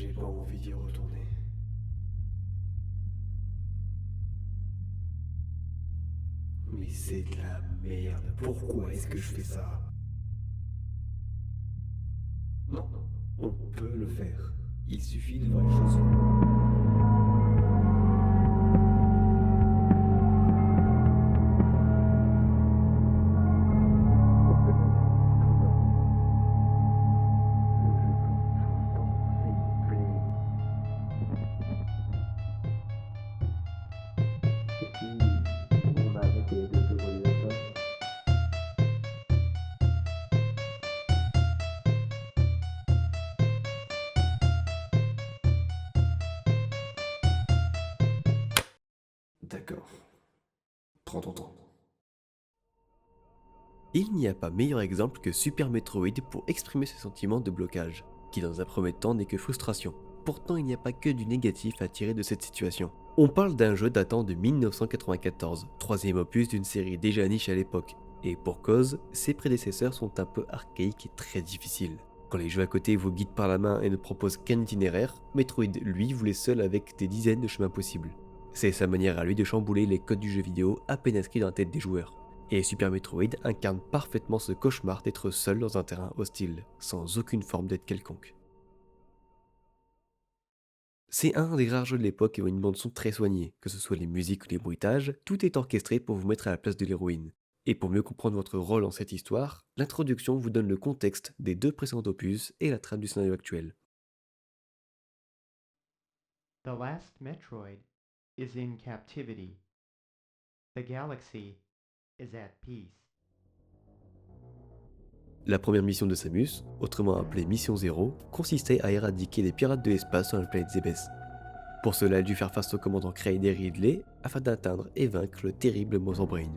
J'ai pas envie d'y retourner. Mais c'est de la merde. Pourquoi est-ce que je fais ça? Non, on peut le faire. Il suffit de voir les choses. On a arrêté de se relier à ça. D'accord. Prends ton temps. Il n'y a pas meilleur exemple que Super Metroid pour exprimer ce sentiment de blocage, qui dans un premier temps n'est que frustration. Pourtant il n'y a pas que du négatif à tirer de cette situation. On parle d'un jeu datant de 1994, troisième opus d'une série déjà niche à l'époque, et pour cause, ses prédécesseurs sont un peu archaïques et très difficiles. Quand les jeux à côté vous guident par la main et ne proposent qu'un itinéraire, Metroid lui vous laisse seul avec des dizaines de chemins possibles. C'est sa manière à lui de chambouler les codes du jeu vidéo à peine inscrits dans la tête des joueurs. Et Super Metroid incarne parfaitement ce cauchemar d'être seul dans un terrain hostile, sans aucune forme d'aide quelconque. C'est un des rares jeux de l'époque qui ont une bande-son très soignée, que ce soit les musiques ou les bruitages, tout est orchestré pour vous mettre à la place de l'héroïne. Et pour mieux comprendre votre rôle dans cette histoire, l'introduction vous donne le contexte des deux précédents opus et la trame du scénario actuel. The last Metroid is in captivity. The galaxy is at peace. La première mission de Samus, autrement appelée Mission Zéro, consistait à éradiquer les pirates de l'espace sur la planète Zebes. Pour cela, elle dut faire face au commandant Kraid et Ridley afin d'atteindre et vaincre le terrible Mother Brain,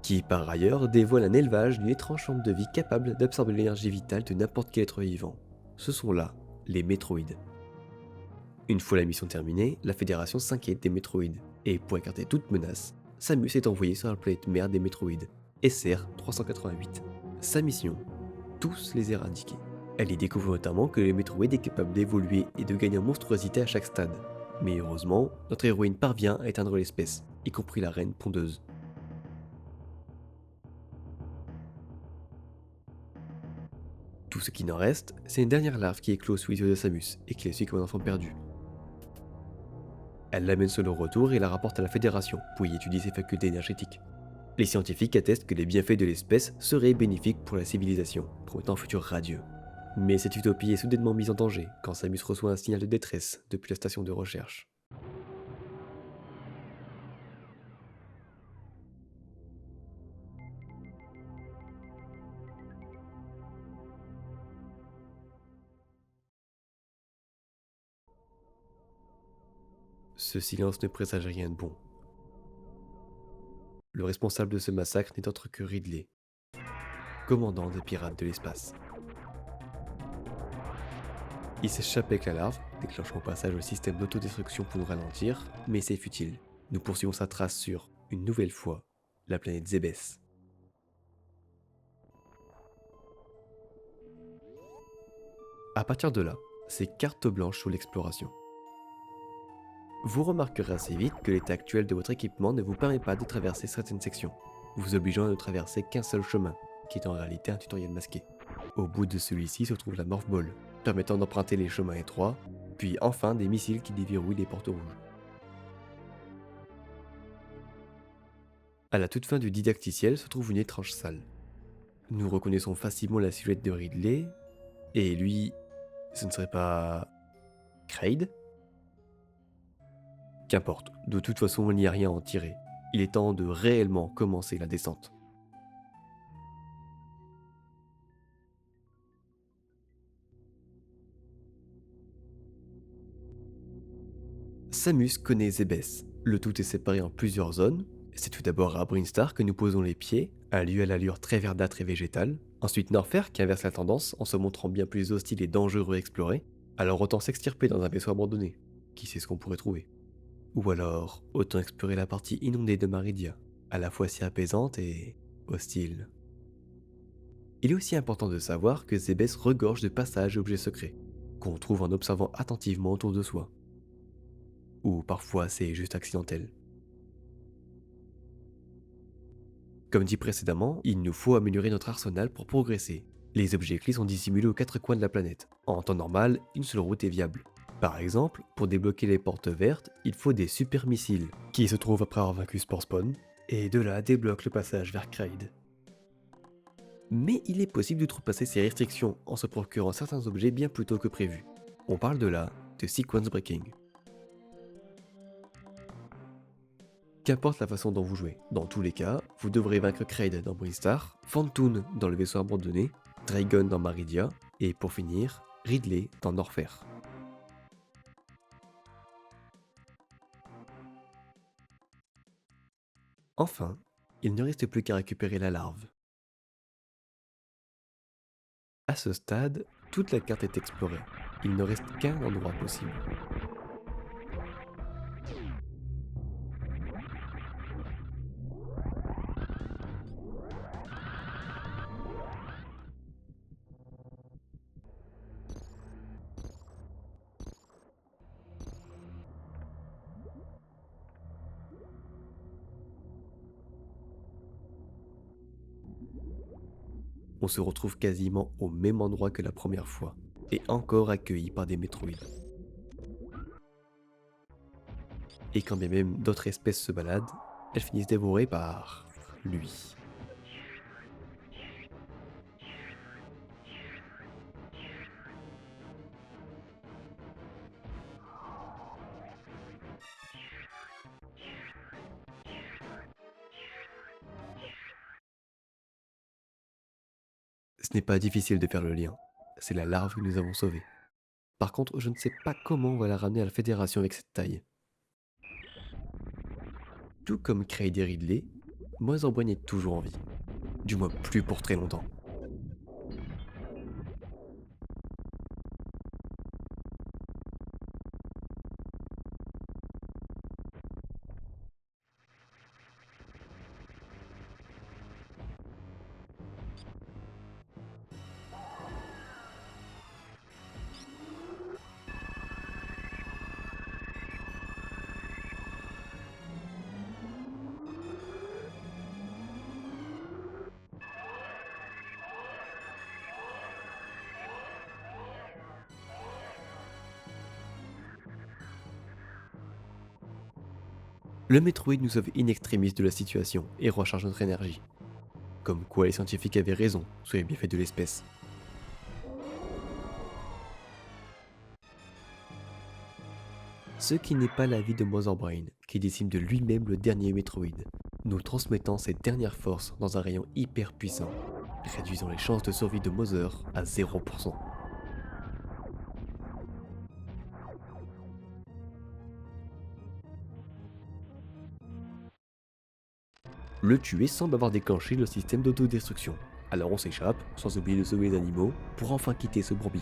qui par ailleurs dévoile un élevage d'une étrange forme de vie capable d'absorber l'énergie vitale de n'importe quel être vivant. Ce sont là les Metroïdes. Une fois la mission terminée, la Fédération s'inquiète des Metroïdes, et pour écarter toute menace, Samus est envoyé sur la planète mère des Metroïdes, SR-388. Sa mission, tous les éradiquer. Elle y découvre notamment que le Metroid est capable d'évoluer et de gagner en monstruosité à chaque stade. Mais heureusement, notre héroïne parvient à éteindre l'espèce, y compris la reine pondeuse. Tout ce qui n'en reste, c'est une dernière larve qui éclose sous les yeux de Samus et qui la suit comme un enfant perdu. Elle l'amène sur le retour et la rapporte à la Fédération pour y étudier ses facultés énergétiques. Les scientifiques attestent que les bienfaits de l'espèce seraient bénéfiques pour la civilisation, promettant un futur radieux. Mais cette utopie est soudainement mise en danger quand Samus reçoit un signal de détresse depuis la station de recherche. Ce silence ne présage rien de bon. Le responsable de ce massacre n'est autre que Ridley, commandant des pirates de l'espace. Il s'échappe avec la larve, déclenchant au passage le système d'autodestruction pour nous ralentir, mais c'est futile. Nous poursuivons sa trace sur, une nouvelle fois, la planète Zebes. À partir de là, c'est carte blanche sur l'exploration. Vous remarquerez assez vite que l'état actuel de votre équipement ne vous permet pas de traverser certaines sections, vous obligeant à ne traverser qu'un seul chemin, qui est en réalité un tutoriel masqué. Au bout de celui-ci se trouve la Morph Ball, permettant d'emprunter les chemins étroits, puis enfin des missiles qui déverrouillent les portes rouges. À la toute fin du didacticiel se trouve une étrange salle. Nous reconnaissons facilement la silhouette de Ridley, et lui, ce ne serait pas... Kraid ? Qu'importe, de toute façon il n'y a rien à en tirer. Il est temps de réellement commencer la descente. Samus connaît Zebes. Le tout est séparé en plusieurs zones. C'est tout d'abord à Brinstar que nous posons les pieds, un lieu à l'allure très verdâtre et végétale. Ensuite Norfair qui inverse la tendance en se montrant bien plus hostile et dangereux à explorer. Alors autant s'extirper dans un vaisseau abandonné. Qui sait ce qu'on pourrait trouver. Ou alors, autant explorer la partie inondée de Maridia, à la fois si apaisante et hostile. Il est aussi important de savoir que Zebes regorge de passages et objets secrets. qu'on trouve en observant attentivement autour de soi. Ou parfois c'est juste accidentel. Comme dit précédemment, il nous faut améliorer notre arsenal pour progresser. Les objets clés sont dissimulés aux quatre coins de la planète. En temps normal, une seule route est viable. Par exemple, pour débloquer les portes vertes, il faut des super missiles, qui se trouvent après avoir vaincu Spore Spawn, et de là débloquent le passage vers Kraid. Mais il est possible d'outrepasser ces restrictions en se procurant certains objets bien plus tôt que prévu. On parle de là de sequence breaking. Qu'importe la façon dont vous jouez, dans tous les cas, vous devrez vaincre Kraid dans Brinstar, Phantoon dans le vaisseau abandonné, Dragon dans Maridia, et pour finir, Ridley dans Norfair. Enfin, il ne reste plus qu'à récupérer la larve. À ce stade, toute la carte est explorée. Il ne reste qu'un endroit possible. On se retrouve quasiment au même endroit que la première fois, et encore accueilli par des métroïdes. Et quand bien même d'autres espèces se baladent, elles finissent dévorées par lui. Ce n'est pas difficile de faire le lien, c'est la larve que nous avons sauvée. Par contre, je ne sais pas comment on va la ramener à la Fédération avec cette taille. Tout comme Kraid et Ridley, Moisorbrain est toujours en vie. Du moins plus pour très longtemps. Le métroïde nous sauve in extremis de la situation et recharge notre énergie. Comme quoi les scientifiques avaient raison sur les bienfaits de l'espèce. Ce qui n'est pas l'avis de Moisorbrain, qui décime de lui-même le dernier métroïde, nous transmettant ses dernières forces dans un rayon hyper puissant, réduisant les chances de survie de Mother à 0%. Le tuer semble avoir déclenché le système d'autodestruction, alors on s'échappe, sans oublier de sauver les animaux, pour enfin quitter ce bourbier.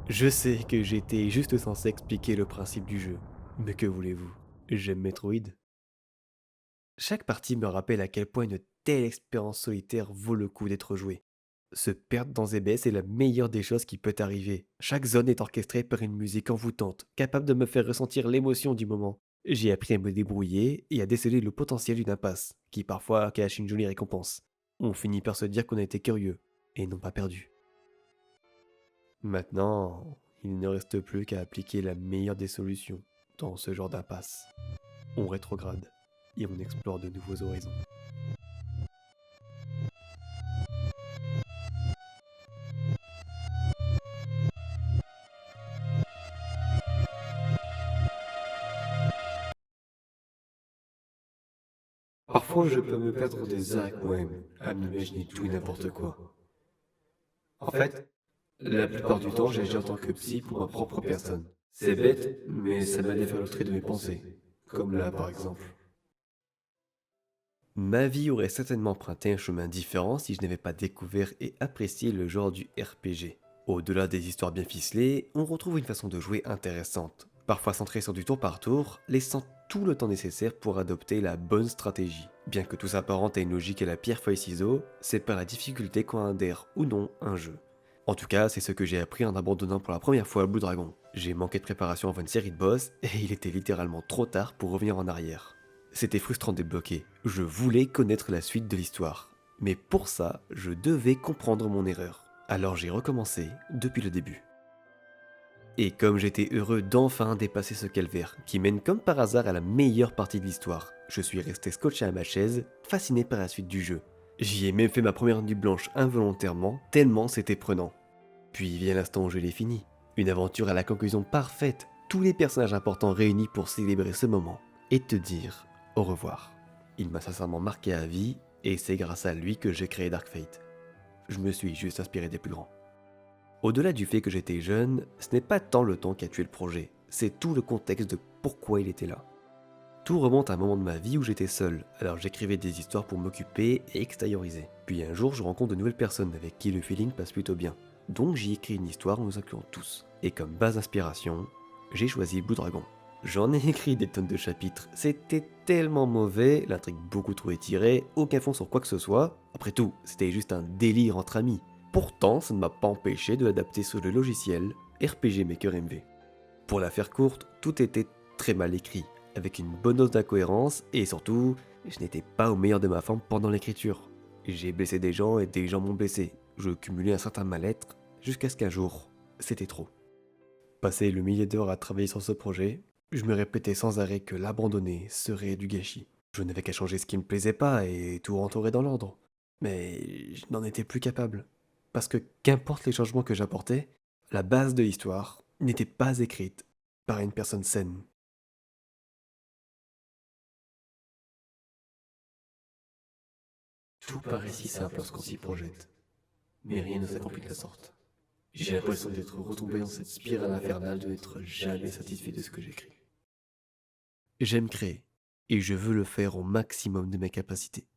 Je sais que j'étais juste censé expliquer le principe du jeu, mais que voulez-vous, j'aime Metroid. Chaque partie me rappelle à quel point une telle expérience solitaire vaut le coup d'être jouée. Se perdre dans ZBS est la meilleure des choses qui peut arriver. Chaque zone est orchestrée par une musique envoûtante, capable de me faire ressentir l'émotion du moment. J'ai appris à me débrouiller et à déceler le potentiel d'une impasse, qui parfois cache une jolie récompense. On finit par se dire qu'on a été curieux, et non pas perdu. Maintenant, il ne reste plus qu'à appliquer la meilleure des solutions dans ce genre d'impasse. On rétrograde et on explore de nouveaux horizons. Parfois, je peux me perdre des heures avec moi-même, à m'imaginer tout et n'importe quoi. En fait, la plupart du temps, j'agis en tant que psy pour ma propre personne. C'est bête, mais ça m'a fait le trait de mes pensées. Comme là, par exemple. Ma vie aurait certainement emprunté un chemin différent si je n'avais pas découvert et apprécié le genre du RPG. Au-delà des histoires bien ficelées, on retrouve une façon de jouer intéressante, parfois centrée sur du tour par tour, laissant tout le temps nécessaire pour adopter la bonne stratégie. Bien que tout s'apparente à une logique à la pierre-feuille-ciseaux, c'est par la difficulté qu'on adhère ou non un jeu. En tout cas, c'est ce que j'ai appris en abandonnant pour la première fois Blue Dragon. J'ai manqué de préparation avant une série de boss, et il était littéralement trop tard pour revenir en arrière. C'était frustrant de débloquer, je voulais connaître la suite de l'histoire. Mais pour ça, je devais comprendre mon erreur. Alors j'ai recommencé depuis le début. Et comme j'étais heureux d'enfin dépasser ce calvaire, qui mène comme par hasard à la meilleure partie de l'histoire, je suis resté scotché à ma chaise, fasciné par la suite du jeu. J'y ai même fait ma première nuit blanche involontairement, tellement c'était prenant. Puis vient l'instant où je l'ai fini. Une aventure à la conclusion parfaite, tous les personnages importants réunis pour célébrer ce moment, et te dire au revoir. Il m'a sincèrement marqué à vie, et c'est grâce à lui que j'ai créé Dark Fate. Je me suis juste inspiré des plus grands. Au-delà du fait que j'étais jeune, ce n'est pas tant le temps qui a tué le projet, c'est tout le contexte de pourquoi il était là. Tout remonte à un moment de ma vie où j'étais seul, alors j'écrivais des histoires pour m'occuper et extérioriser. Puis un jour, je rencontre de nouvelles personnes avec qui le feeling passe plutôt bien. Donc j'y écris une histoire en nous incluant tous. Et comme base d'inspiration, j'ai choisi Blue Dragon. J'en ai écrit des tonnes de chapitres, c'était tellement mauvais, l'intrigue beaucoup trop étirée, aucun fond sur quoi que ce soit. Après tout, c'était juste un délire entre amis. Pourtant, ça ne m'a pas empêché de l'adapter sur le logiciel RPG Maker MV. Pour la faire courte, tout était très mal écrit, avec une bonne dose d'incohérence, et surtout, je n'étais pas au meilleur de ma forme pendant l'écriture. J'ai blessé des gens et des gens m'ont blessé. Je cumulais un certain mal-être, jusqu'à ce qu'un jour, c'était trop. Passé le millier d'heures à travailler sur ce projet, je me répétais sans arrêt que l'abandonner serait du gâchis. Je n'avais qu'à changer ce qui me plaisait pas et tout rentrerait dans l'ordre. Mais je n'en étais plus capable. Parce que qu'importe les changements que j'apportais, la base de l'histoire n'était pas écrite par une personne saine. Tout paraît si simple lorsqu'on s'y projette. Mais rien ne s'accomplit de la sorte. J'ai l'impression d'être retombé dans cette spirale infernale de n'être jamais satisfait de ce que j'écris. J'aime créer, et je veux le faire au maximum de mes capacités.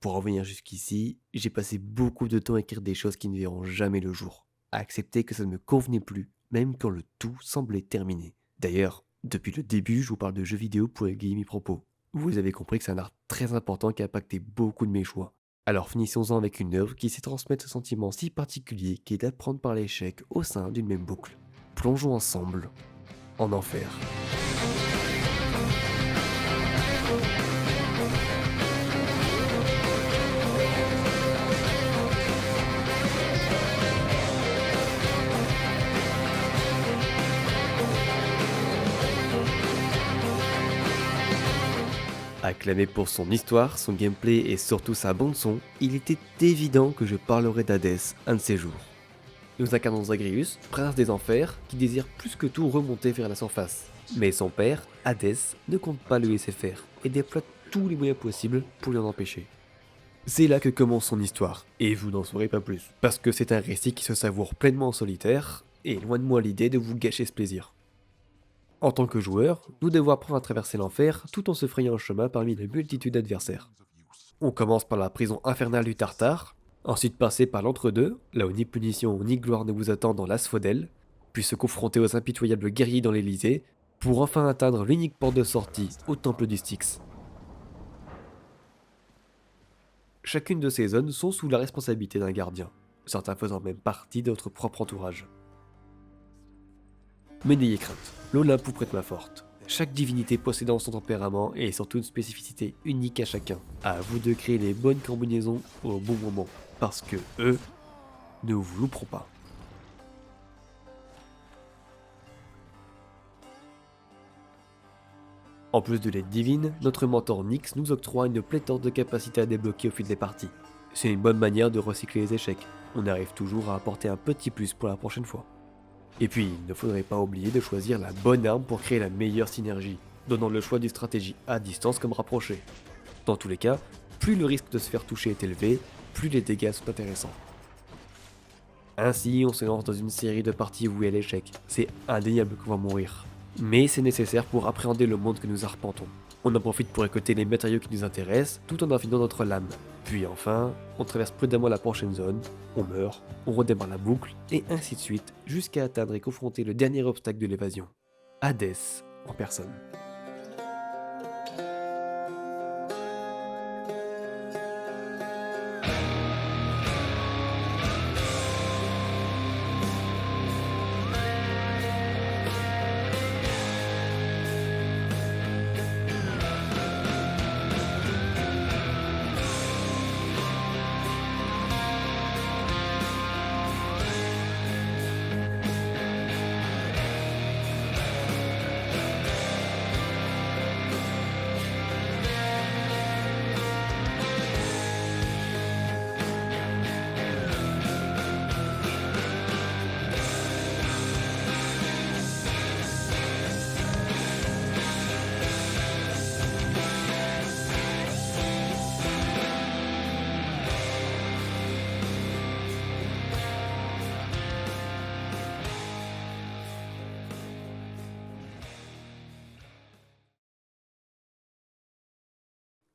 Pour en venir jusqu'ici, j'ai passé beaucoup de temps à écrire des choses qui ne verront jamais le jour, à accepter que ça ne me convenait plus, même quand le tout semblait terminé. D'ailleurs, depuis le début, je vous parle de jeux vidéo pour égayer mes propos. Vous avez compris que c'est un art très important qui a impacté beaucoup de mes choix. Alors finissons-en avec une œuvre qui sait transmettre ce sentiment si particulier qui est d'apprendre par l'échec au sein d'une même boucle. Plongeons ensemble en enfer. Acclamé pour son histoire, son gameplay et surtout sa bande-son, il était évident que je parlerai d'Hadès un de ces jours. Nous incarnons Zagreus, prince des enfers, qui désire plus que tout remonter vers la surface. Mais son père, Hadès, ne compte pas le laisser faire et déploie tous les moyens possibles pour lui en empêcher. C'est là que commence son histoire, et vous n'en saurez pas plus, parce que c'est un récit qui se savoure pleinement en solitaire, et loin de moi l'idée de vous gâcher ce plaisir. En tant que joueur, nous devons apprendre à traverser l'enfer tout en se frayant un chemin parmi la multitude d'adversaires. On commence par la prison infernale du Tartare, ensuite passer par l'entre-deux, là où ni punition ni gloire ne vous attend dans l'Asphodèle, puis se confronter aux impitoyables guerriers dans l'Elysée, pour enfin atteindre l'unique porte de sortie au temple du Styx. Chacune de ces zones sont sous la responsabilité d'un gardien, certains faisant même partie de votre propre entourage. Mais n'ayez crainte, l'Olympe vous prête main forte. Chaque divinité possédant son tempérament et surtout une spécificité unique à chacun. À vous de créer les bonnes combinaisons au bon moment, parce que eux ne vous louperont pas. En plus de l'aide divine, notre mentor Nyx nous octroie une pléthore de capacités à débloquer au fil des parties. C'est une bonne manière de recycler les échecs, on arrive toujours à apporter un petit plus pour la prochaine fois. Et puis, il ne faudrait pas oublier de choisir la bonne arme pour créer la meilleure synergie, donnant le choix d'une stratégie à distance comme rapprochée. Dans tous les cas, plus le risque de se faire toucher est élevé, plus les dégâts sont intéressants. Ainsi, on se lance dans une série de parties où il y a l'échec. C'est indéniable qu'on va mourir. Mais c'est nécessaire pour appréhender le monde que nous arpentons. On en profite pour récolter les matériaux qui nous intéressent, tout en affinant notre lame. Puis enfin, on traverse prudemment la prochaine zone, on meurt, on redémarre la boucle, et ainsi de suite, jusqu'à atteindre et confronter le dernier obstacle de l'évasion. Hades en personne.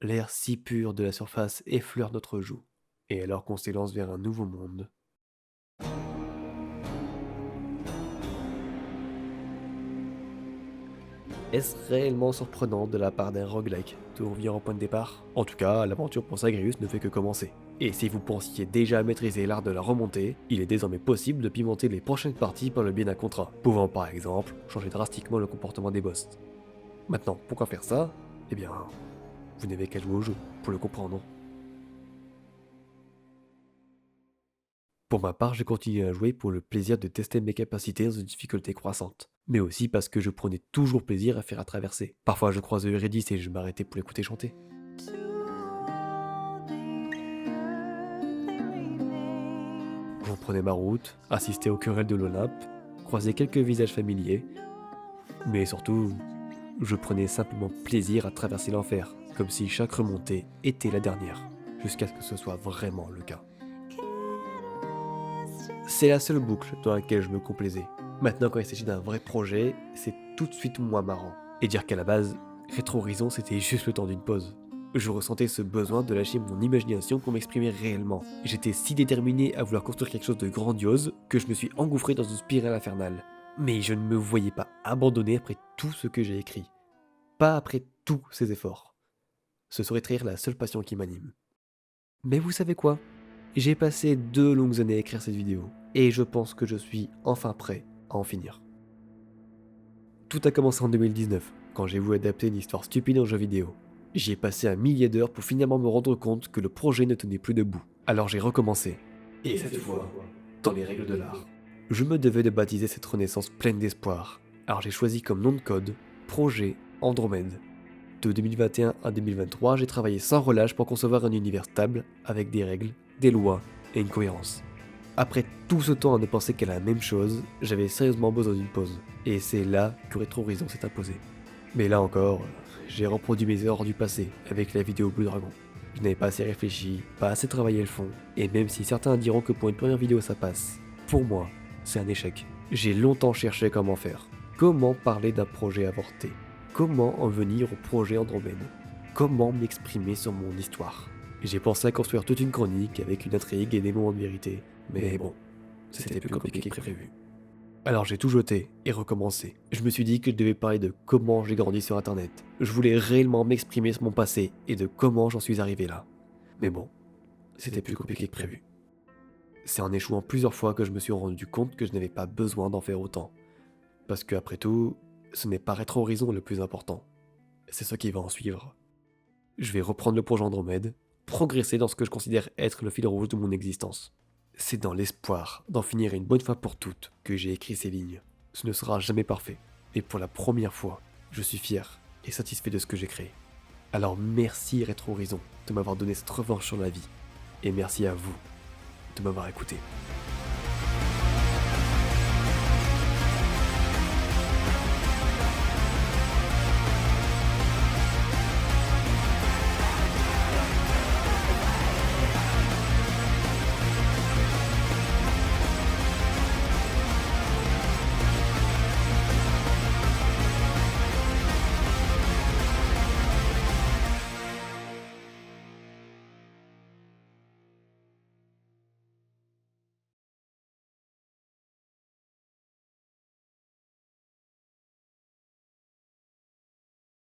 L'air si pur de la surface effleure notre joue, et alors qu'on s'élance vers un nouveau monde. Est-ce réellement surprenant de la part d'un roguelike de revenir au point de départ? En tout cas, l'aventure pour Zagreus ne fait que commencer. Et si vous pensiez déjà maîtriser l'art de la remontée, il est désormais possible de pimenter les prochaines parties par le biais d'un contrat, pouvant par exemple changer drastiquement le comportement des boss. Maintenant, pourquoi faire ça? Eh bien, vous n'avez qu'à jouer au jeu pour le comprendre. Pour ma part, j'ai continué à jouer pour le plaisir de tester mes capacités dans une difficulté croissante, mais aussi parce que je prenais toujours plaisir à faire la traversée. Parfois je croisais Eurydice et je m'arrêtais pour l'écouter chanter. Je reprenais ma route, assistais aux querelles de l'Olympe, croisais quelques visages familiers, mais surtout, je prenais simplement plaisir à traverser l'enfer, comme si chaque remontée était la dernière, jusqu'à ce que ce soit vraiment le cas. C'est la seule boucle dans laquelle je me complaisais. Maintenant, quand il s'agit d'un vrai projet, c'est tout de suite moins marrant. Et dire qu'à la base, Retro Horizon c'était juste le temps d'une pause. Je ressentais ce besoin de lâcher mon imagination pour m'exprimer réellement. J'étais si déterminé à vouloir construire quelque chose de grandiose que je me suis engouffré dans une spirale infernale. Mais je ne me voyais pas abandonner après tout ce que j'ai écrit. Pas après tous ces efforts. Ce serait trahir la seule passion qui m'anime. Mais vous savez quoi? J'ai passé 2 longues années à écrire cette vidéo, et je pense que je suis enfin prêt à en finir. Tout a commencé en 2019, quand j'ai voulu adapter une histoire stupide en jeu vidéo. J'y ai passé un millier d'heures pour finalement me rendre compte que le projet ne tenait plus debout. Alors j'ai recommencé. Et cette fois, dans les règles de l'art. Je me devais de baptiser cette renaissance pleine d'espoir. Alors j'ai choisi comme nom de code Projet Andromède. De 2021 à 2023, j'ai travaillé sans relâche pour concevoir un univers stable, avec des règles, des lois et une cohérence. Après tout ce temps à ne penser qu'à la même chose, j'avais sérieusement besoin d'une pause. Et c'est là que Retro Horizon s'est imposé. Mais là encore, j'ai reproduit mes erreurs du passé avec la vidéo Blue Dragon. Je n'avais pas assez réfléchi, pas assez travaillé le fond, et même si certains diront que pour une première vidéo ça passe, pour moi, c'est un échec. J'ai longtemps cherché comment faire. Comment parler d'un projet avorté? Comment en venir au projet Andromède? Comment m'exprimer sur mon histoire? J'ai pensé à construire toute une chronique avec une intrigue et des moments de vérité, mais bon, c'était plus compliqué que prévu. Alors j'ai tout jeté et recommencé. Je me suis dit que je devais parler de comment j'ai grandi sur internet. Je voulais réellement m'exprimer sur mon passé et de comment j'en suis arrivé là. Mais bon, c'était plus compliqué que prévu. C'est en échouant plusieurs fois que je me suis rendu compte que je n'avais pas besoin d'en faire autant. Parce que après tout, ce n'est pas Retro Horizon le plus important. C'est ce qui va en suivre. Je vais reprendre le projet Andromède, progresser dans ce que je considère être le fil rouge de mon existence. C'est dans l'espoir d'en finir une bonne fois pour toutes que j'ai écrit ces lignes. Ce ne sera jamais parfait, mais pour la première fois, je suis fier et satisfait de ce que j'ai créé. Alors merci Retro Horizon de m'avoir donné cette revanche sur la vie, et merci à vous de m'avoir écouté.